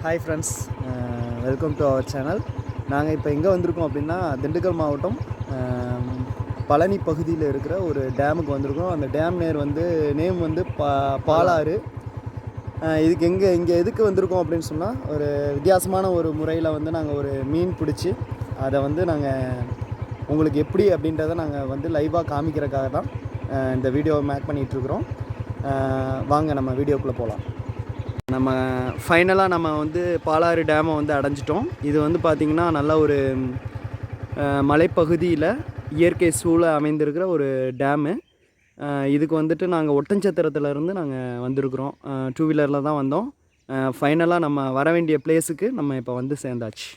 Hi friends, welcome to our channel. நாங்கள் இப்போ எங்கே வந்திருக்கோம் அப்படின்னா, திண்டுக்கல் மாவட்டம் பழனி பகுதியில் இருக்கிற ஒரு டேமுக்கு வந்திருக்கோம். அந்த டேம் நேம் வந்து பாலாறு. இதுக்கு இங்கே எதுக்கு வந்திருக்கோம் அப்படின்னு சொன்னால், ஒரு வித்தியாசமான ஒரு முறையில் வந்து நாங்கள் ஒரு மீன் பிடிச்சி அதை வந்து நாங்கள் உங்களுக்கு எப்படி அப்படின்றத நாங்கள் வந்து லைவாக காமிக்கிறதுக்காக தான் இந்த வீடியோவை மேக் பண்ணிகிட்ருக்குறோம். வாங்க நம்ம வீடியோக்குள்ளே போகலாம். நம்ம ஃபைனலாக நம்ம வந்து பாலாறு டேமை வந்து அடைஞ்சிட்டோம். இது வந்து பார்த்திங்கன்னா நல்ல ஒரு மலைப்பகுதியில் இயற்கை சூழ அமைந்திருக்கிற ஒரு டேமு. இதுக்கு வந்துட்டு நாங்கள் ஒட்டஞ்சத்திரத்துலேருந்து நாங்கள் வந்திருக்கிறோம். 2 வீலரில் தான் வந்தோம். ஃபைனலாக நம்ம வர வேண்டிய பிளேஸுக்கு நம்ம இப்போ வந்து சேர்ந்தாச்சு.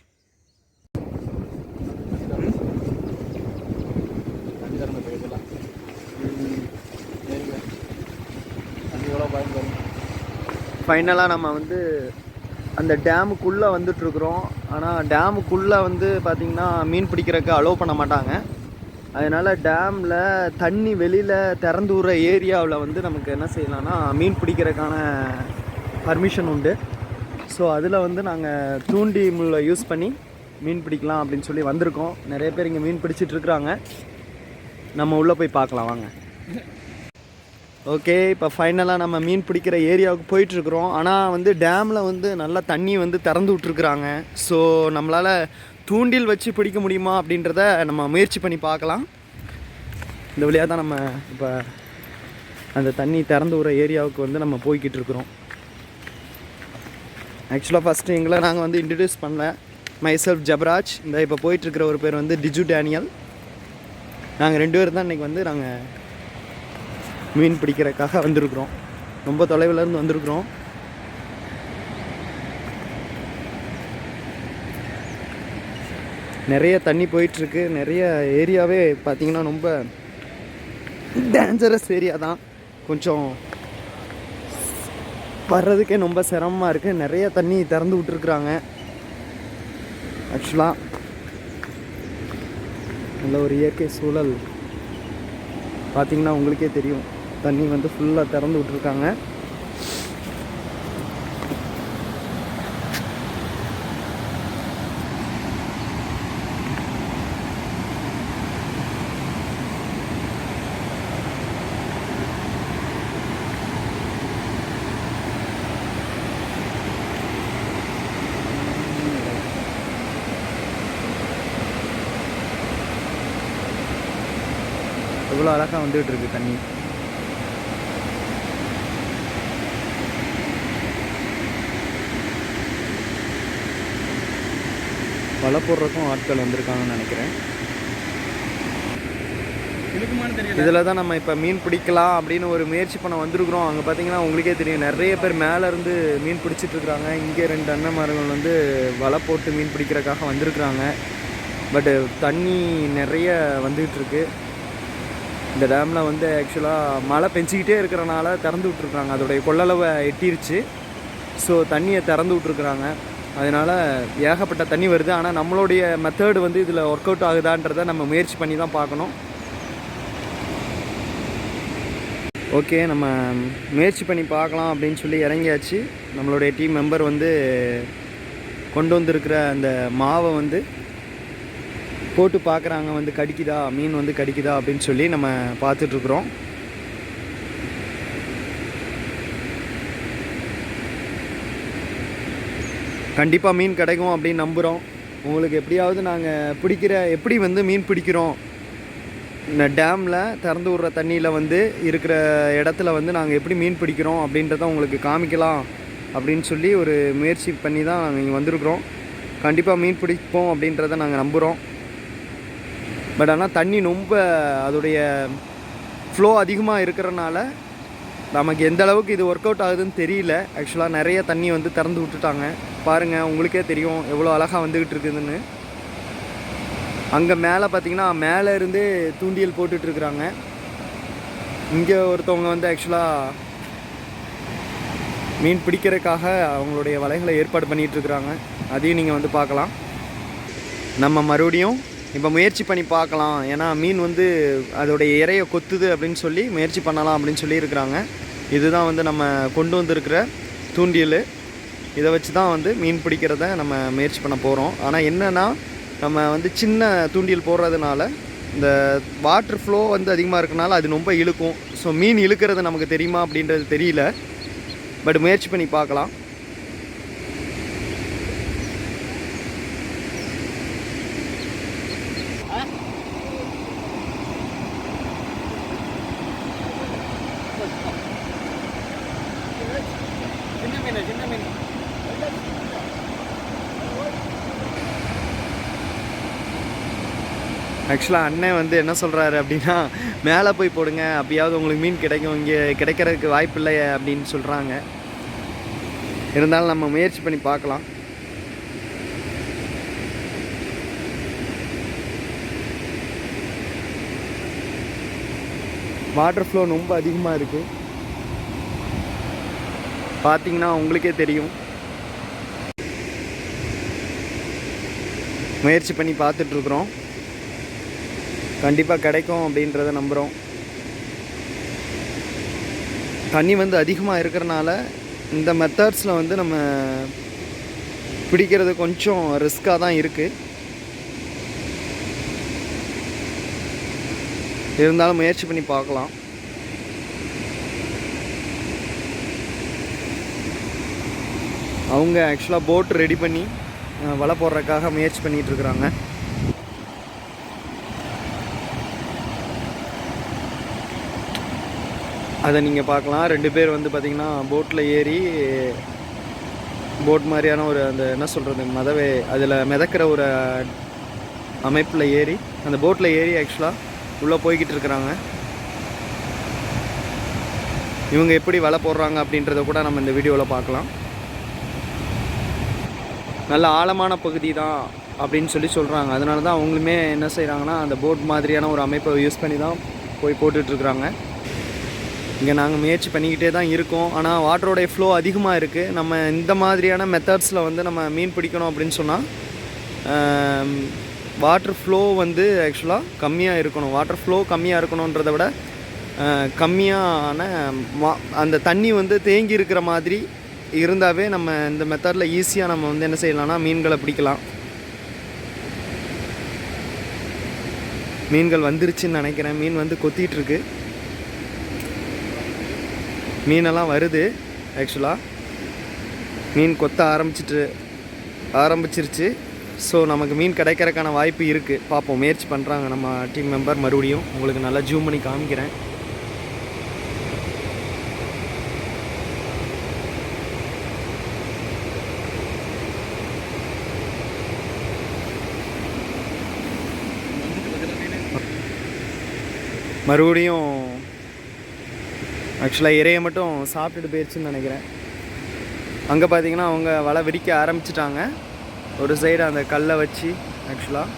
ஃபைனலாக நம்ம வந்து அந்த டேமுக்குள்ளே வந்துட்டுருக்குறோம். ஆனால் டேமுக்குள்ளே வந்து பார்த்திங்கன்னா மீன் பிடிக்கிறதுக்கு அலோவ் பண்ண மாட்டாங்க. அதனால் டேமில் தண்ணி வெளியில் திறந்து விடுற ஏரியாவில் வந்து நமக்கு என்ன செய்யலாம்னா மீன் பிடிக்கிறதுக்கான பர்மிஷன் உண்டு. ஸோ அதில் வந்து நாங்கள் தூண்டி முள்ளை யூஸ் பண்ணி மீன் பிடிக்கலாம் அப்படின்னு சொல்லி வந்திருக்கோம். நிறைய பேர் இங்கே மீன் பிடிச்சிட்ருக்குறாங்க. நம்ம உள்ளே போய் பார்க்கலாம் வாங்க. ஓகே, இப்போ ஃபைனலாக நம்ம மீன் பிடிக்கிற ஏரியாவுக்கு போயிட்டுருக்குறோம். ஆனால் வந்து டேமில் வந்து நல்லா தண்ணி வந்து திறந்து விட்ருக்குறாங்க. ஸோ நம்மளால் தூண்டில் வச்சு பிடிக்க முடியுமா அப்படின்றத நம்ம முயற்சி பண்ணி பார்க்கலாம். இந்த வழியாக தான் நம்ம இப்போ அந்த தண்ணி திறந்து விடுற ஏரியாவுக்கு வந்து நம்ம போய்கிட்டு இருக்கிறோம். ஆக்சுவலாக ஃபஸ்ட்டு எங்களை நாங்கள் வந்து இன்ட்ரடியூஸ் பண்ணல. மைசெல்ஃப் ஜபராஜ். இந்த இப்போ போயிட்டுருக்கிற ஒரு பேர் வந்து டிஜு டேனியல். நாங்கள் 2 பேர் தான் இன்றைக்கி வந்து நாங்கள் மீன் பிடிக்கிறதுக்காக வந்திருக்கிறோம். ரொம்ப தொலைவிலேருந்து வந்திருக்கிறோம். நிறைய தண்ணி போயிட்டுருக்கு. நிறைய ஏரியாவே பார்த்திங்கன்னா ரொம்ப டேஞ்சரஸ் ஏரியா தான். கொஞ்சம் வர்றதுக்கே ரொம்ப சிரமமாக இருக்குது. நிறைய தண்ணி திறந்து விட்டுருக்குறாங்க. ஆக்சுவலாக நல்ல ஒரு இயற்கை சூழல் பார்த்திங்கன்னா உங்களுக்கே தெரியும். தண்ணி வந்து ஃபுல்லாக திறந்து விட்ருக்காங்க. எவ்வளோ அழகாக வந்துகிட்டு இருக்கு தண்ணி. வலை போடுறதுக்கும் ஆட்கள் வந்திருக்காங்கன்னு நினைக்கிறேன். இதில் தான் நம்ம இப்போ மீன் பிடிக்கலாம் அப்படின்னு ஒரு முயற்சி பண்ண வந்திருக்கிறோம். அங்கே பார்த்தீங்கன்னா உங்களுக்கே தெரியும், நிறைய பேர் மேலேருந்து மீன் பிடிச்சிட்ருக்குறாங்க. இங்கே 2 அண்ணன்மார்கள் வந்து வலை போட்டு மீன் பிடிக்கிறதுக்காக வந்திருக்குறாங்க. பட்டு தண்ணி நிறைய வந்துகிட்ருக்கு. இந்த டேமில் வந்து ஆக்சுவலாக மழை பெஞ்சிக்கிட்டே இருக்கிறனால திறந்து விட்ருக்குறாங்க. அதோடைய கொள்ளளவை எட்டிருச்சு. ஸோ தண்ணியை திறந்து விட்ருக்குறாங்க. அதனால் ஏகப்பட்ட தண்ணி வருது. ஆனால் நம்மளுடைய மெத்தேடு வந்து இதில் ஒர்க் அவுட் ஆகுதான்றதை நம்ம முயற்சி பண்ணி தான் பார்க்கணும். ஓகே, நம்ம முயற்சி பண்ணி பார்க்கலாம் அப்படின்னு சொல்லி இறங்கியாச்சு. நம்மளுடைய டீம் மெம்பர் வந்து கொண்டு வந்திருக்கிற அந்த மாவை வந்து போட்டு பார்க்குறாங்க, வந்து கடிக்குதா, மீன் வந்து கடிக்குதா அப்படின்னு சொல்லி நம்ம பார்த்துட்ருக்குறோம். கண்டிப்பாக மீன் கிடைக்கும் அப்படின்னு நம்புகிறோம். உங்களுக்கு எப்படியாவது நாங்கள் எப்படி வந்து மீன் பிடிக்கிறோம், இந்த டேமில் திறந்து விடுற தண்ணியில் வந்து இருக்கிற இடத்துல வந்து நாங்கள் எப்படி மீன் பிடிக்கிறோம் அப்படின்றத உங்களுக்கு காமிக்கலாம் அப்படின்னு சொல்லி ஒரு முயற்சி பண்ணி தான் நாங்கள் இங்கே வந்திருக்கிறோம். கண்டிப்பாக மீன் பிடிப்போம் அப்படின்றத நாங்கள் நம்புகிறோம். பட் ஆனால் தண்ணி ரொம்ப அதோடைய ஃப்ளோ அதிகமாக இருக்கிறனால நமக்கு எந்த அளவுக்கு இது ஒர்க் அவுட் ஆகுதுன்னு தெரியல. ஆக்சுவலாக நிறைய தண்ணி வந்து திறந்து விட்டுட்டாங்க. பாருங்கள், உங்களுக்கே தெரியும் எவ்வளோ அழகாக வந்துக்கிட்டு இருக்குதுன்னு. அங்கே மேலே பார்த்திங்கன்னா மேலே இருந்தே தூண்டியல் போட்டுட்ருக்குறாங்க. இங்கே ஒருத்தவங்க வந்து ஆக்சுவலாக மீன் பிடிக்கிறதுக்காக அவங்களுடைய வலைகளை ஏற்பாடு பண்ணிகிட்ருக்குறாங்க. அதையும் நீங்கள் வந்து பார்க்கலாம். நம்ம மறுபடியும் இப்போ முயற்சி பண்ணி பார்க்கலாம். ஏன்னா மீன் வந்து அதோடைய இறையை கொத்துது அப்படின்னு சொல்லி முயற்சி பண்ணலாம் அப்படின்னு சொல்லி இருக்கிறாங்க. இதுதான் வந்து நம்ம கொண்டு வந்திருக்கிற தூண்டியல். இதை வச்சு தான் வந்து மீன் பிடிக்கிறத நம்ம முயற்சி பண்ண போகிறோம். ஆனால் என்னென்னா நம்ம வந்து சின்ன தூண்டில் போடுறதுனால இந்த வாட்டர் ஃப்ளோ வந்து அதிகமாக இருக்கனால அது ரொம்ப இழுக்கும். ஸோ மீன் இழுக்கிறது நமக்கு தெரியுமா அப்படின்றது தெரியல, பட் முயற்சி பண்ணி பார்க்கலாம். சின்ன மீன் ஆக்சுவலாக அண்ணன் வந்து என்ன சொல்கிறாரு அப்படின்னா, மேலே போய் போடுங்க, அப்பயாவது உங்களுக்கு மீன் கிடைக்கும், இங்கே கிடைக்கிறதுக்கு வாய்ப்பு இல்லை அப்படின்னு சொல்கிறாங்க. இருந்தாலும் நம்ம முயற்சி பண்ணி பார்க்கலாம். வாட்டர் ஃப்ளோ ரொம்ப அதிகமாக இருக்குது, பார்த்தீங்கன்னா உங்களுக்கே தெரியும். முயற்சி பண்ணி பார்த்துட்ருக்குறோம், கண்டிப்பாக கிடைக்கும் அப்படின்றத நம்புகிறோம். தண்ணி வந்து அதிகமாக இருக்கிறனால இந்த மெத்தட்ஸில் வந்து நம்ம பிடிக்கிறது கொஞ்சம் ரிஸ்க்காக தான் இருக்குது. இருந்தாலும் முயற்சி பண்ணி பார்க்கலாம். அவங்க ஆக்சுவலாக போட் ரெடி பண்ணி வலை போடுறதுக்காக முயற்சி பண்ணிகிட்ருக்குறாங்க. அதை நீங்கள் பார்க்கலாம். 2 பேர் வந்து பார்த்திங்கன்னா போட்டில் ஏறி, போட் மாதிரியான ஒரு அந்த என்ன சொல்கிறது மதவே அதில் மிதக்கிற ஒரு அமைப்பில் ஏறி, அந்த போட்டில் ஏறி ஆக்சுவலாக உள்ளே போய்கிட்டு இருக்கிறாங்க. இவங்க எப்படி வலை போடுறாங்க அப்படின்றத கூட நம்ம இந்த வீடியோவில் பார்க்கலாம். நல்ல ஆழமான பகுதி தான் அப்படின்னு சொல்கிறாங்க. அதனால தான் அவங்களுமே என்ன செய்கிறாங்கன்னா அந்த போட் மாதிரியான ஒரு அமைப்பை யூஸ் பண்ணி தான் போய் போட்டுட்ருக்குறாங்க. இங்கே நாங்கள் முயற்சி பண்ணிக்கிட்டே தான் இருக்கோம். ஆனால் வாட்டரோடைய ஃப்ளோ அதிகமாக இருக்குது. நம்ம இந்த மாதிரியான மெத்தட்ஸில் வந்து நம்ம மீன் பிடிக்கணும் அப்படின்னு சொன்னால் வாட்டர் ஃப்ளோ வந்து ஆக்சுவலாக கம்மியாக இருக்கணும். வாட்டர் ஃப்ளோ கம்மியாக இருக்கணுன்றதை விட கம்மியான அந்த தண்ணி வந்து தேங்கி இருக்கிற மாதிரி இருந்தாவே நம்ம இந்த மெத்தடில் ஈஸியாக நம்ம வந்து என்ன செய்யலாம்னா மீன்களை பிடிக்கலாம். மீன்கள் வந்துருச்சுன்னு நினைக்கிறேன். மீன் வந்து கொத்திகிட்ருக்கு, மீனெல்லாம் வருது. ஆக்சுவலாக மீன் கொத்த ஆரம்பிச்சிருச்சு. ஸோ நமக்கு மீன் கிடைக்கிறதுக்கான வாய்ப்பு இருக்குது. பார்ப்போம், முயற்சி பண்ணுறாங்க நம்ம டீம் மெம்பர். மறுபடியும் உங்களுக்கு நல்லா ஜூம் பண்ணி காமிக்கிறேன். மறுபடியும் ஆக்சுவலாக இறையை மட்டும் சாப்பிட்டுட்டு போயிடுச்சுன்னு நினைக்கிறேன். அங்கே பார்த்தீங்கன்னா அவங்க வலை விரிக்க ஆரம்பிச்சிட்டாங்க. ஒரு சைடு அந்த கல்லை வச்சு ஆக்சுவலாக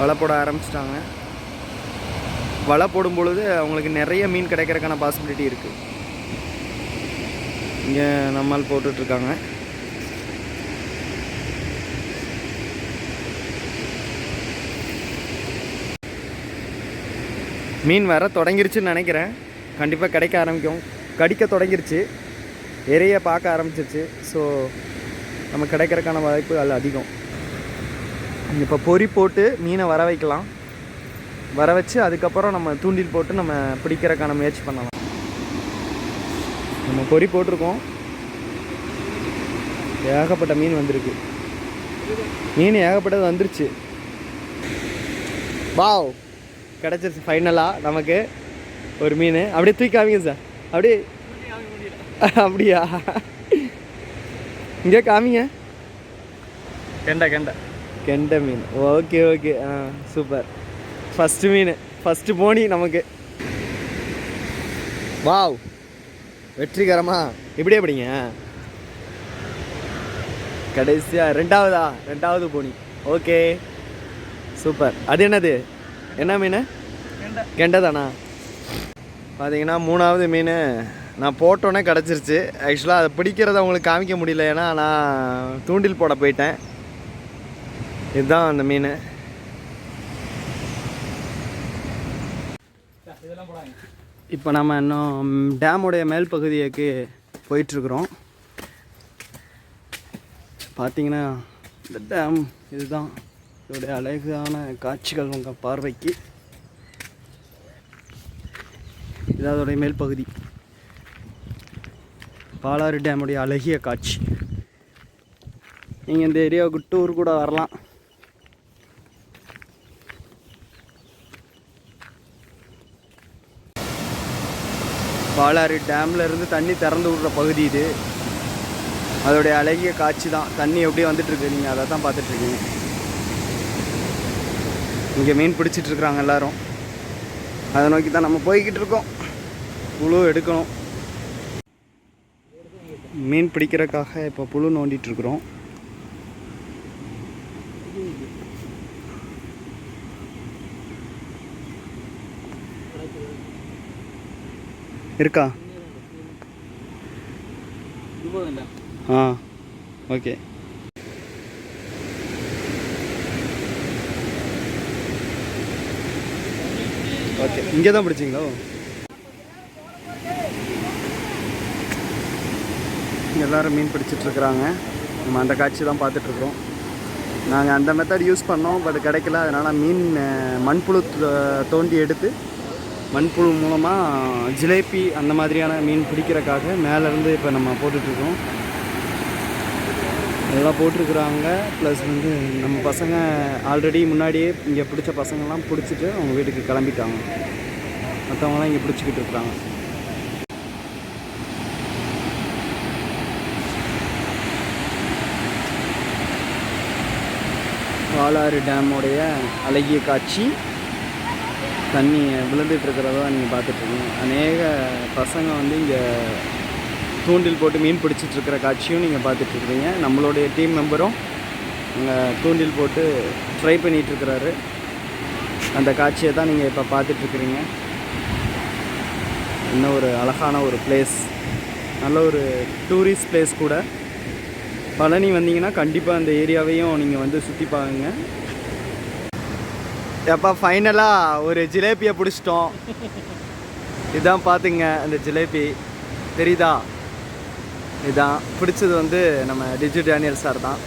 வலை போட ஆரம்பிச்சிட்டாங்க. வலை போடும் பொழுது அவங்களுக்கு நிறைய மீன் கிடைக்கிறதுக்கான பாசிபிலிட்டி இருக்குது. இங்கே நம்மால் போட்டுட்ருக்காங்க. மீன் வர தொடங்கிருச்சுன்னு நினைக்கிறேன். கண்டிப்பாக கிடைக்க ஆரம்பிக்கும். கடிக்க தொடங்கிருச்சு, இறைய பார்க்க ஆரம்பிச்சிருச்சு. ஸோ நம்ம கிடைக்கிறதுக்கான வாய்ப்பு அதில் அதிகம். இப்போ பொறி போட்டு மீனை வர வைக்கலாம். வர வச்சு அதுக்கப்புறம் நம்ம தூண்டில் போட்டு நம்ம பிடிக்கிறதுக்கான முயற்சி பண்ணலாம். நம்ம பொறி போட்டிருக்கோம், ஏகப்பட்ட மீன் வந்திருக்கு. மீன் ஏகப்பட்டது வந்துருச்சு. வாவ், கிடச்சிருச்சு ஃபைனலாக நமக்கு ஒரு மீன். அப்படியே தூக்கி காமிங்க சார். அப்படியே அப்படியா, இங்கே காமிங்க. கெண்டை மீன். Okay okay, super. ஃபஸ்ட்டு மீன், ஃபஸ்ட்டு போனி நமக்கு. வாவ், வெற்றிகரமா. இப்படியே படிங்க. கடைசியாக ரெண்டாவது போனி. Okay super. அது என்னது, என்ன மீன்? கெண்டை தானா? பார்த்தீங்கன்னா 3வது மீன் நான் போட்டோன்னே கிடச்சிருச்சு. ஆக்சுவலாக அதை பிடிக்கிறத உங்களுக்கு காமிக்க முடியல, ஏன்னா நான் தூண்டில் போட போயிட்டேன். இதுதான் அந்த மீன். இப்போ நம்ம இன்னும் டேமுடைய மேல் பகுதிக்கு போயிட்டுருக்குறோம். பார்த்தீங்கன்னா இந்த டேம் இதுதான் இதோடைய அழகான காட்சிகள் உங்கள் பார்வைக்கு. இது அதோடைய மேல் பகுதி, பாலாறு டேமுடைய அழகிய காட்சி. நீங்கள் இந்த ஏரியாவுக்கு டூர் கூட வரலாம். பாலாறு டேமில் இருந்து தண்ணி திறந்து விடுற பகுதி இது. அதோடைய அழகிய காட்சி தான். தண்ணி எப்படி வந்துட்டுருக்கு, நீங்கள் அதை தான் பார்த்துட்ருக்கீங்க. இங்கே மீன் பிடிச்சிட்ருக்குறாங்க எல்லோரும். அதை நோக்கி தான் நம்ம போய்கிட்டு இருக்கோம். புழு எடுக்கணும். மீன் பிடிக்கிறதுக்காக இப்போ புழு நோண்டிகிட்ருக்குறோம். இருக்கா? ஆ ஓகே. ஓகே, இங்கே தான் பிடிச்சிங்களோ? எல்லோரும் மீன் பிடிச்சிட்ருக்குறாங்க. நம்ம அந்த காட்சி தான் பார்த்துட்ருக்குறோம். நாங்கள் அந்த மெத்தட் யூஸ் பண்ணோம், பட் கிடைக்கல. அதனால் மீன் மண்புழு தோண்டி எடுத்து மண்புழு மூலமாக ஜிலேபி அந்த மாதிரியான மீன் பிடிக்கிறதுக்காக மேலேருந்து இப்போ நம்ம போட்டுட்ருக்கோம். எல்லாம் போட்டிருக்குறாங்க. ப்ளஸ் வந்து நம்ம பசங்க ஆல்ரெடி முன்னாடியே இங்கே பிடிச்ச பசங்கள்லாம் பிடிச்சிட்டு அவங்க வீட்டுக்கு கிளம்பிட்டாங்க. மற்றவங்களாம் இங்கே பிடிச்சிக்கிட்டு இருக்கிறாங்க. பாலாறு டேமுடைய அழகிய காட்சி. தண்ணி விழுந்துட்டுருக்கிறதா நீங்கள் பார்த்துட்ருக்கீங்க. அநேக பசங்க வந்து இங்கே தூண்டில் போட்டு மீன் பிடிச்சிட்ருக்கிற காட்சியும் நீங்கள் பார்த்துட்ருக்குறீங்க. நம்மளுடைய டீம் மெம்பரும் அங்கே தூண்டில் போட்டு ட்ரை பண்ணிகிட்ருக்கிறாரு. அந்த காட்சியை தான் நீங்கள் இப்போ பார்த்துட்ருக்குறீங்க. இன்னும் ஒரு அழகான ஒரு பிளேஸ், நல்ல ஒரு டூரிஸ்ட் பிளேஸ் கூட. பழனி வந்தீங்கன்னா கண்டிப்பாக அந்த ஏரியாவையும் நீங்கள் வந்து சுற்றி பாருங்க. எப்போ ஃபைனலாக ஒரு ஜிலேபியை பிடிச்சிட்டோம். இதுதான் பார்த்துங்க, அந்த ஜிலேபி தெரியுதா? இதுதான் பிடிச்சது வந்து நம்ம டிஜு டேனியல் சார் தான்.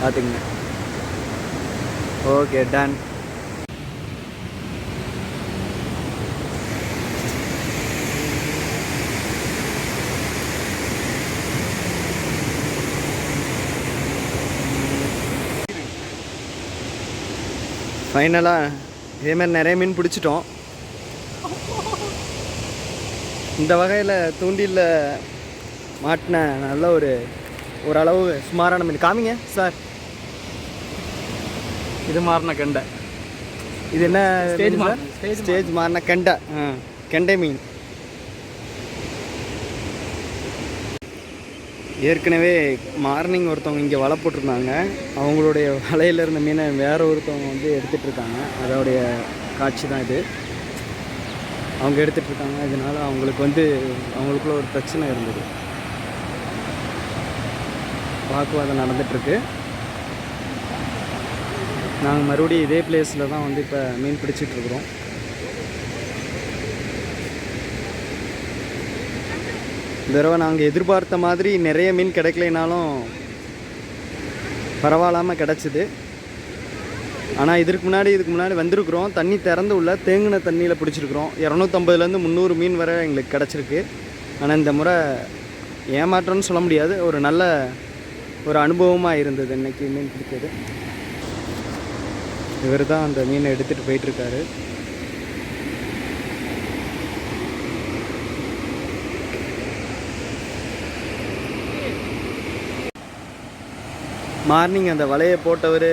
பார்த்துங்க. Okay, done. ஃபைனலாக இதேமாதிரி நிறைய மீன் பிடிச்சிட்டோம். இந்த வகையில் தூண்டில் மாட்டின நல்ல ஓரளவு சுமாரான மீன் காமிங்க சார். இது மாறின கெண்டை. இது என்ன ஸ்டேஜ் மாறின கெண்டை? கெண்டை மீன். ஏற்கனவே மார்னிங் ஒருத்தவங்க இங்கே வலை போட்டிருந்தாங்க. அவங்களுடைய வலையில் இருந்த மீனை வேறு ஒருத்தவங்க வந்து எடுத்துகிட்ருக்காங்க. அதோடைய காட்சி தான் இது. அவங்க எடுத்துகிட்ருக்காங்க. இதனால் அவங்களுக்குள்ள ஒரு பிரச்சனை இருந்தது. வாக்குவாதம் நடந்துகிட்ருக்கு. நாங்கள் மறுபடியும் இதே பிளேஸில் தான் வந்து இப்போ மீன் பிடிச்சிட்ருக்குறோம். இந்த தடவை நாங்கள் எதிர்பார்த்த மாதிரி நிறைய மீன் கிடைக்கலைனாலும் பரவாயில்லாமல் கிடச்சிது. ஆனால் இதுக்கு முன்னாடி வந்திருக்கிறோம். தண்ணி திறந்து உள்ள தேங்கின தண்ணியில் பிடிச்சிருக்கிறோம். 250லேருந்து 300 மீன் வரை எங்களுக்கு கிடச்சிருக்கு. ஆனால் இந்த முறை ஏமாற்றம்னு சொல்ல முடியாது, ஒரு நல்ல அனுபவமாக இருந்தது இன்றைக்கி மீன் பிடிக்கிறது. இவர் தான் அந்த மீனை எடுத்துகிட்டு போயிட்டுருக்காரு. மார்னிங் அந்த வலையை போட்டவர்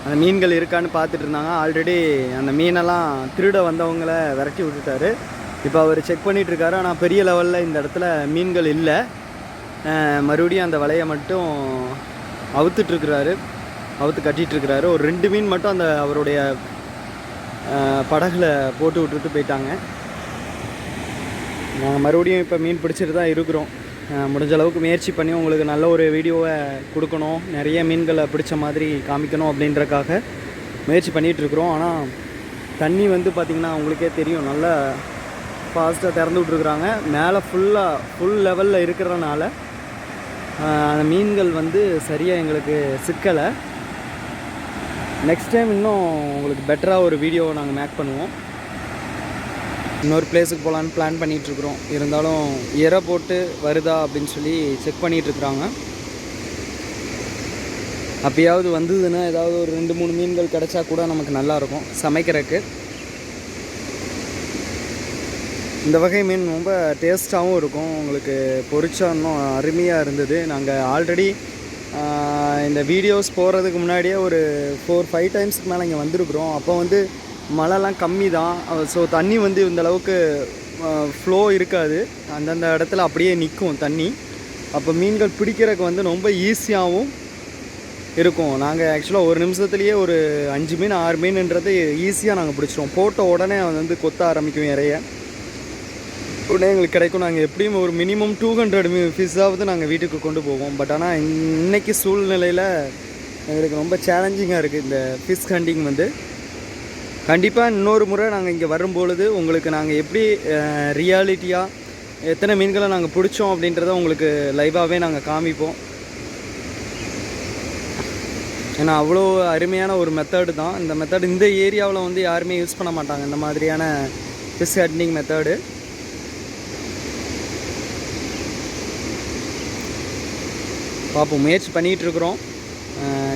அந்த மீன்கள் இருக்கான்னு பார்த்துட்டு இருந்தாங்க. ஆல்ரெடி அந்த மீனெல்லாம் திருட வந்தவங்களை விரட்டி விட்டுட்டாரு. இப்போ அவர் செக் பண்ணிகிட்ருக்காரு. ஆனால் பெரிய லெவலில் இந்த இடத்துல மீன்கள் இல்லை. மறுபடியும் அந்த வலையை மட்டும் அவுத்து கட்டிகிட்ருக்கிறாரு. ஒரு 2 மீன் மட்டும் அந்த அவருடைய படகுல போட்டு விட்டுட்டு போயிட்டாங்க. நாங்கள் மறுபடியும் இப்போ மீன் பிடிச்சிட்டு தான் இருக்கிறோம். முடிஞ்ச அளவுக்கு முயற்சி பண்ணி உங்களுக்கு நல்ல ஒரு வீடியோவை கொடுக்கணும், நிறைய மீன்களை பிடிச்ச மாதிரி காமிக்கணும் அப்படின்றக்காக முயற்சி பண்ணிகிட்ருக்குறோம். ஆனால் தண்ணி வந்து பார்த்திங்கன்னா உங்களுக்கே தெரியும், நல்லா ஃபாஸ்ட்டாக திறந்து விட்ருக்குறாங்க. மேலே ஃபுல் லெவலில் இருக்கிறனால அந்த மீன்கள் வந்து சரியாக எங்களுக்கு சிக்கலை. நெக்ஸ்ட் டைம் இன்னும் உங்களுக்கு பெட்டராக ஒரு வீடியோவை நாங்கள் மேக் பண்ணுவோம். இன்னொரு பிளேஸுக்கு போகலான்னு பிளான் பண்ணிகிட்ருக்குறோம். இருந்தாலும் எரை போட்டு வருதா அப்படின்னு சொல்லி செக் பண்ணிகிட்ருக்குறாங்க. அப்போயாவது வந்ததுன்னா ஏதாவது ஒரு 2-3 மீன்கள் கிடச்சா கூட நமக்கு நல்லாயிருக்கும் சமைக்கிறதுக்கு. இந்த வகை மீன் ரொம்ப டேஸ்ட்டாகவும் இருக்கும். உங்களுக்கு பொரிச்சா இன்னும் அருமையாக இருந்தது. நாங்கள் ஆல்ரெடி இந்த வீடியோஸ் போகிறதுக்கு முன்னாடியே ஒரு 4-5 டைம்ஸுக்கு மேலே இங்கே வந்திருக்குறோம். அப்போ வந்து மழைலாம் கம்மி தான். ஸோ தண்ணி வந்து இந்தளவுக்கு ஃப்ளோ இருக்காது. அந்தந்த இடத்துல அப்படியே நிற்கும் தண்ணி. அப்போ மீன்கள் பிடிக்கிறதுக்கு வந்து ரொம்ப ஈஸியாகவும் இருக்கும். நாங்கள் ஆக்சுவலாக ஒரு நிமிஷத்துலேயே ஒரு 5 மீன் 6 மீன்ன்றது ஈஸியாக நாங்கள் பிடிச்சிருவோம். போட்ட உடனே வந்து கொத்த ஆரம்பிக்கும் இறைய. உடனே எங்களுக்கு கிடைக்கும். நாங்கள் எப்படியும் ஒரு மினிமம் 200 ஃபிஷ்ஷாவது நாங்கள் வீட்டுக்கு கொண்டு போவோம். பட் ஆனால் இன்றைக்கி சூழ்நிலையில் எங்களுக்கு ரொம்ப சேலஞ்சிங்காக இருக்குது இந்த ஃபிஷ் ஹண்டிங் வந்து. கண்டிப்பாக இன்னொரு முறை நாங்கள் இங்கே வரும்பொழுது உங்களுக்கு நாங்கள் எப்படி ரியாலிட்டியாக எத்தனை மீன்களை நாங்கள் பிடிச்சோம் அப்படின்றத உங்களுக்கு லைவாகவே நாங்கள் காமிப்போம். ஏன்னா அவ்வளோ அருமையான ஒரு மெத்தடு தான் இந்த மெத்தட். இந்த ஏரியாவில் வந்து யாருமே யூஸ் பண்ண மாட்டாங்க இந்த மாதிரியான ஃபிஷ் ஹண்டிங் மெத்தடு. பார்ப்போம், முயற்சி பண்ணிகிட்ருக்குறோம்.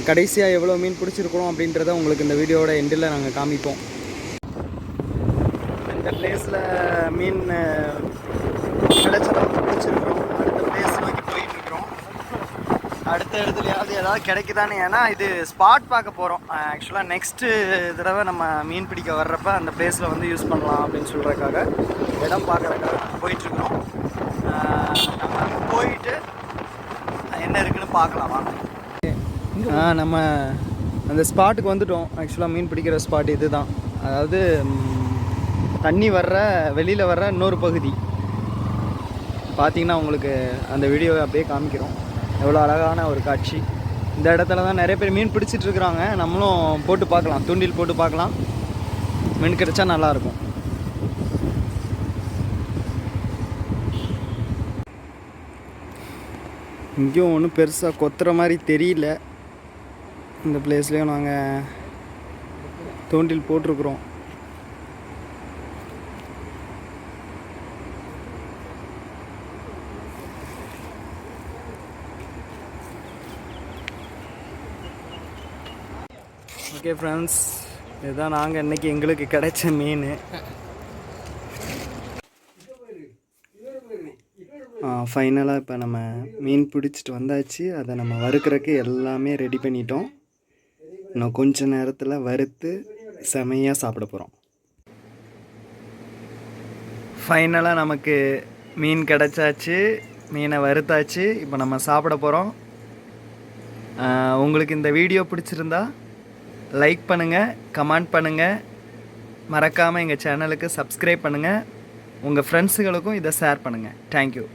கடைசியாக எவ்வளோ மீன் பிடிச்சிருக்கிறோம் அப்படின்றத உங்களுக்கு இந்த வீடியோவோட எண்டில் நாங்கள் காமிப்போம். இந்த பிளேஸில் மீன் கிடைச்சதான் பிடிச்சிருக்கிறோம். அடுத்த பிளேஸ் நோக்கி போயிட்டுருக்குறோம். அடுத்த இடத்துலையாவது ஏதாவது கிடைக்குதானே. ஏன்னா இது ஸ்பாட் பார்க்க போகிறோம். ஆக்சுவலாக நெக்ஸ்ட்டு தடவை நம்ம மீன் பிடிக்க வர்றப்ப அந்த பிளேஸில் வந்து யூஸ் பண்ணலாம் அப்படின்னு சொல்கிறதுக்காக இடம் பார்க்குறதுக்காக போயிட்டுருக்குறோம். நம்ம போயிட்டு என்ன இருக்குன்னு பார்க்கலாம் வாங்க. நம்ம அந்த ஸ்பாட்டுக்கு வந்துட்டோம். ஆக்சுவலாக மீன் பிடிக்கிற ஸ்பாட் இது தான். அதாவது தண்ணி வெளியில் வர்ற இன்னொரு பகுதி பார்த்திங்கன்னா உங்களுக்கு அந்த வீடியோவை அப்படியே காமிக்கிறோம். எவ்வளோ அழகான ஒரு காட்சி. இந்த இடத்துல தான் நிறைய பேர் மீன் பிடிச்சிட்ருக்குறாங்க. நம்மளும் போட்டு பார்க்கலாம், தூண்டில் போட்டு பார்க்கலாம். மீன் கிடைச்சா நல்லாயிருக்கும். இங்கேயும் ஒன்றும் பெருசாக கொத்துற மாதிரி தெரியல. இந்த பிளேஸ்லேயும் நாங்கள் தூண்டில் போட்டிருக்குறோம். ஓகே ஃப்ரெண்ட்ஸ், இதுதான் நாங்கள் இன்றைக்கி எங்களுக்கு கிடைச்ச மீன். ஃபைனலாக இப்போ நம்ம மீன் பிடிச்சிட்டு வந்தாச்சு. அதை நம்ம வறுக்கிறதுக்கு எல்லாமே ரெடி பண்ணிட்டோம். இன்னும் கொஞ்சம் நேரத்தில் வறுத்து செமையாக சாப்பிட போகிறோம். ஃபைனலாக நமக்கு மீன் கிடச்சாச்சு, மீனை வறுத்தாச்சு. இப்போ நம்ம சாப்பிட போகிறோம். உங்களுக்கு இந்த வீடியோ பிடிச்சிருந்தா லைக் பண்ணுங்கள், கமெண்ட் பண்ணுங்கள், மறக்காமல் எங்கள் சேனலுக்கு சப்ஸ்கிரைப் பண்ணுங்கள். உங்கள் ஃப்ரெண்ட்ஸுகளுக்கும் இதை ஷேர் பண்ணுங்கள். தேங்க்யூ.